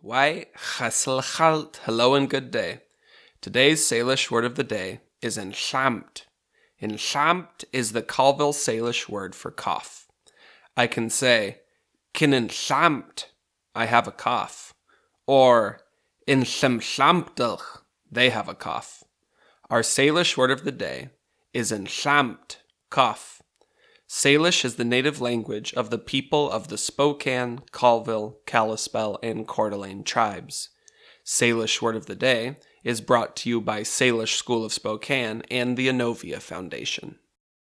ł애 hello and good day. Today's Salish word of the day is enxampt. Enxampt is the Colville Salish word for cough. I can say, "Kin enxampt, I have a cough," or "In xamxamtach, they have a cough." Our Salish word of the day is enxampt, cough. Salish is the native language of the people of the Spokane, Colville, Kalispell, and Coeur d'Alene tribes. Salish Word of the Day is brought to you by Salish School of Spokane and the Anovia Foundation.